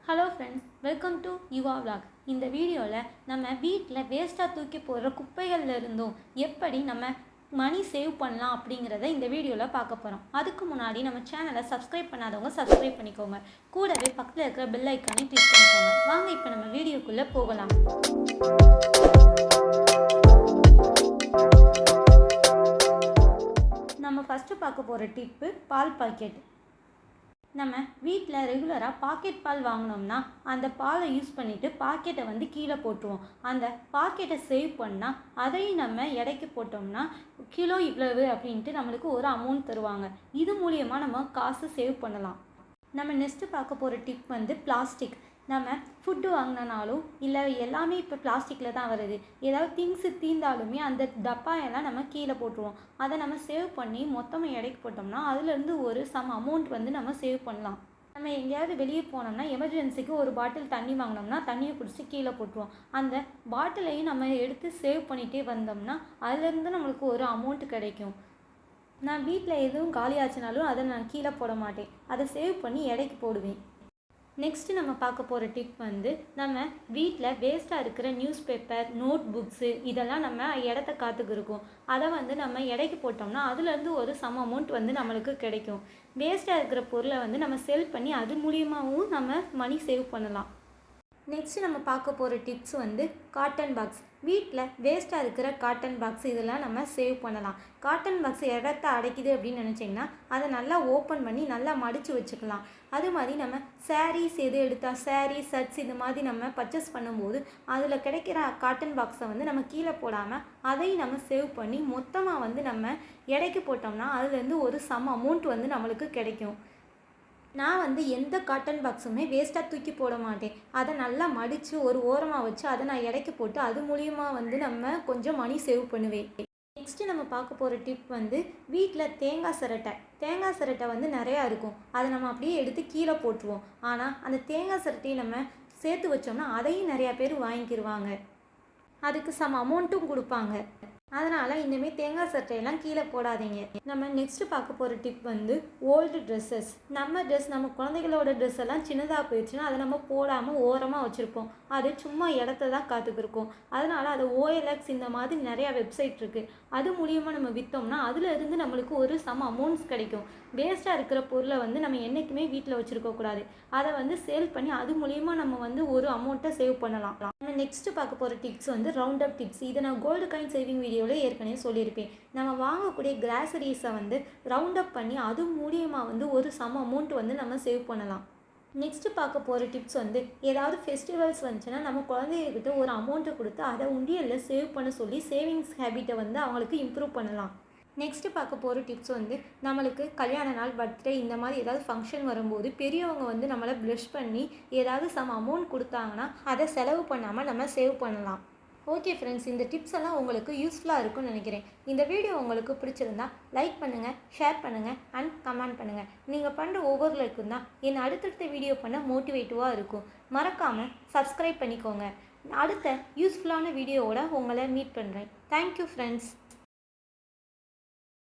Hello friends, welcome to Yuva vlog. இந்த வீடியோவில் நம்ம வீட்டில் வேஸ்ட்டாக தூக்கி போடுற குப்பைகளில் இருந்தும் எப்படி நம்ம மணி சேவ் பண்ணலாம் அப்படிங்கிறத இந்த வீடியோவில் பார்க்க போகிறோம். அதுக்கு முன்னாடி நம்ம சேனலை சப்ஸ்கிரைப் பண்ணாதவங்க சப்ஸ்கிரைப் பண்ணிக்கோங்க. கூடவே பக்கத்தில் இருக்கிற பெல் ஐக்கானையும் கிளிக் பண்ணிக்கோங்க. வாங்க இப்போ நம்ம வீடியோக்குள்ளே போகலாம். நம்ம ஃபஸ்ட்டு பார்க்க போகிற டிப்பு பால் பாக்கெட். நம்ம வீட்டில் ரெகுலராக பாக்கெட் பால் வாங்கினோம்னா அந்த பாலை யூஸ் பண்ணிவிட்டு பாக்கெட்டை கீழே போட்டுருவோம். அந்த பாக்கெட்டை சேவ் பண்ணால் அதையும் நம்ம எடைக்கு போட்டோம்னா கிலோ இவ்வளவு அப்படின்ட்டு நம்மளுக்கு ஒரு அமௌண்ட் தருவாங்க. இது மூலியமாக நம்ம காசு சேவ் பண்ணலாம். நம்ம நெக்ஸ்ட்டு பார்க்க போகிற டிப் பிளாஸ்டிக். நம்ம ஃபுட்டு வாங்கினாலும் இல்லை எல்லாமே இப்போ பிளாஸ்டிக்கில் தான் வருது. ஏதாவது திங்ஸு தீர்ந்தாலுமே அந்த டப்பாயெல்லாம் நம்ம கீழே போட்டுருவோம். அதை நம்ம சேவ் பண்ணி மொத்தமாக எடைக்கு போட்டோம்னா அதுலேருந்து ஒரு சம் அமௌண்ட் நம்ம சேவ் பண்ணலாம். நம்ம எங்கேயாவது வெளியே போனோம்னா எமர்ஜென்சிக்கு ஒரு பாட்டில் தண்ணி வாங்கினோம்னா தண்ணியை பிடிச்சி கீழே போட்டுருவோம். அந்த பாட்டிலையும் நம்ம எடுத்து சேவ் பண்ணிகிட்டே வந்தோம்னா அதுலேருந்து நம்மளுக்கு ஒரு அமௌண்ட் கிடைக்கும். நான் வீட்டில் எதுவும் காலியாச்சுனாலும் அதை நான் கீழே போட மாட்டேன். அதை சேவ் பண்ணி எடைக்கு போடுவேன். நெக்ஸ்ட்டு நம்ம பார்க்க போகிற டிப் நம்ம வீட்டில் வேஸ்ட்டாக இருக்கிற நியூஸ் பேப்பர், நோட் புக்ஸு இதெல்லாம் நம்ம இடத்த காத்துக்கு இருக்கும். அதை நம்ம எடைக்கு போட்டோம்னா அதுலேருந்து ஒரு சம் அமௌண்ட் நம்மளுக்கு கிடைக்கும். வேஸ்ட்டாக இருக்கிற பொருளை நம்ம செல் பண்ணி அது மூலியமாகவும் நம்ம மணி சேவ் பண்ணலாம். நெக்ஸ்ட்டு நம்ம பார்க்க போகிற டிப்ஸ் காட்டன் பாக்ஸ். வீட்டில் வேஸ்ட்டாக இருக்கிற காட்டன் பாக்ஸ் இதெல்லாம் நம்ம சேவ் பண்ணலாம். காட்டன் பாக்ஸ் இடத்த அடைக்குது அப்படின்னு நினச்சிங்கன்னா அதை நல்லா ஓப்பன் பண்ணி நல்லா மடித்து வச்சுக்கலாம். அது மாதிரி நம்ம சாரீஸ் எது எடுத்தால் சாரீ, ஷர்ட்ஸ் இது மாதிரி நம்ம பர்ச்சேஸ் பண்ணும்போது அதில் கிடைக்கிற காட்டன் பாக்ஸை நம்ம கீழே போடாமல் அதையும் நம்ம சேவ் பண்ணி மொத்தமாக நம்ம எடைக்கு போட்டோம்னா அதுலேருந்து ஒரு சம் அமௌண்ட் நம்மளுக்கு கிடைக்கும். நான் எந்த காட்டன் பாக்ஸுமே வேஸ்ட்டாக தூக்கி போட மாட்டேன். அதை நல்லா மடித்து ஒரு ஓரமாக வச்சு அதை நான் எடைக்கு போட்டு அது மூலியமாக நம்ம கொஞ்சம் மணி சேவ் பண்ணுவேன். நெக்ஸ்ட்டு நம்ம பார்க்க போகிற டிப் வீட்டில் தேங்காய் சிரட்டை நிறையா இருக்கும். அதை நம்ம அப்படியே எடுத்து கீழே போட்டுருவோம். ஆனால் அந்த தேங்காய் சிரட்டையை நம்ம சேர்த்து வச்சோம்னா அதையும் நிறையா பேர் வாங்கிக்கிடுவாங்க. அதுக்கு சம் அமௌண்ட்டும் கொடுப்பாங்க. அதனால் இனிமேல் தேங்காய் சட்டையெல்லாம் கீழே போடாதீங்க. நம்ம நெக்ஸ்ட்டு பார்க்க போகிற டிப் ஓல்டு ட்ரெஸ்ஸஸ். நம்ம நம்ம குழந்தைகளோட ட்ரெஸ் எல்லாம் சின்னதாக போயிடுச்சுன்னா அதை நம்ம போடாமல் ஓரமாக வச்சுருப்போம். அது சும்மா இடத்த தான் காத்துக்கிருக்கும். அதனால் அது OLX இந்த மாதிரி நிறையா வெப்சைட் இருக்குது. அது மூலியமாக நம்ம விற்றோம்னா அதில் இருந்து நம்மளுக்கு ஒரு சம் அமௌண்ட்ஸ் கிடைக்கும். வேஸ்ட்டாக இருக்கிற பொருளை நம்ம என்றைக்குமே வீட்டில் வச்சுருக்கக்கூடாது. அதை சேல் பண்ணி அது மூலியமாக நம்ம ஒரு அமௌண்ட்டை சேவ் பண்ணலாம். நம்ம நெக்ஸ்ட்டு பார்க்க போகிற டிப்ஸ் ரவுண்ட் அப் டிப்ஸ். இதை நான் கோல்டு காயின் சேவிங் வீடியோவில் ஏற்கனவே சொல்லியிருப்பேன். நம்ம வாங்கக்கூடிய கிராசரிஸை ரவுண்ட் அப் பண்ணி அது மூலியமாக ஒரு சம் அமௌண்ட் நம்ம சேவ் பண்ணலாம். நெக்ஸ்ட்டு பார்க்க போகிற டிப்ஸ் ஏதாவது ஃபெஸ்டிவல்ஸ் வந்துச்சுன்னா நம்ம குழந்தைகிட்ட ஒரு அமௌண்ட்டை கொடுத்து அதை உண்டியலில் சேவ் பண்ண சொல்லி சேவிங்ஸ் ஹேபிட்டை அவங்களுக்கு இம்ப்ரூவ் பண்ணலாம். நெக்ஸ்ட்டு பார்க்க போகிற டிப்ஸ் நம்மளுக்கு கல்யாண நாள், பர்த்டே இந்த மாதிரி ஏதாவது ஃபங்க்ஷன் வரும்போது பெரியவங்க நம்மளை ப்ளஷ் பண்ணி ஏதாவது சம் அமௌண்ட் கொடுத்தாங்கன்னா அதை செலவு பண்ணாமல் நம்ம சேவ் பண்ணலாம். ஓகே ஃப்ரெண்ட்ஸ், இந்த டிப்ஸ் எல்லாம் உங்களுக்கு யூஸ்ஃபுல்லாக இருக்கும்னு நினைக்கிறேன். இந்த வீடியோ உங்களுக்கு பிடிச்சிருந்தா லைக் பண்ணுங்கள், ஷேர் பண்ணுங்கள் அண்ட் கமெண்ட் பண்ணுங்கள். நீங்கள் பண்ணுற ஒவ்வொரு லைக்கும் தான் என்னை அடுத்தடுத்த வீடியோ பண்ண மோட்டிவேட்டிவாக இருக்கும். மறக்காமல் சப்ஸ்கிரைப் பண்ணிக்கோங்க. அடுத்த யூஸ்ஃபுல்லான வீடியோவோட உங்களை மீட் பண்ணுறேன். Thank you friends.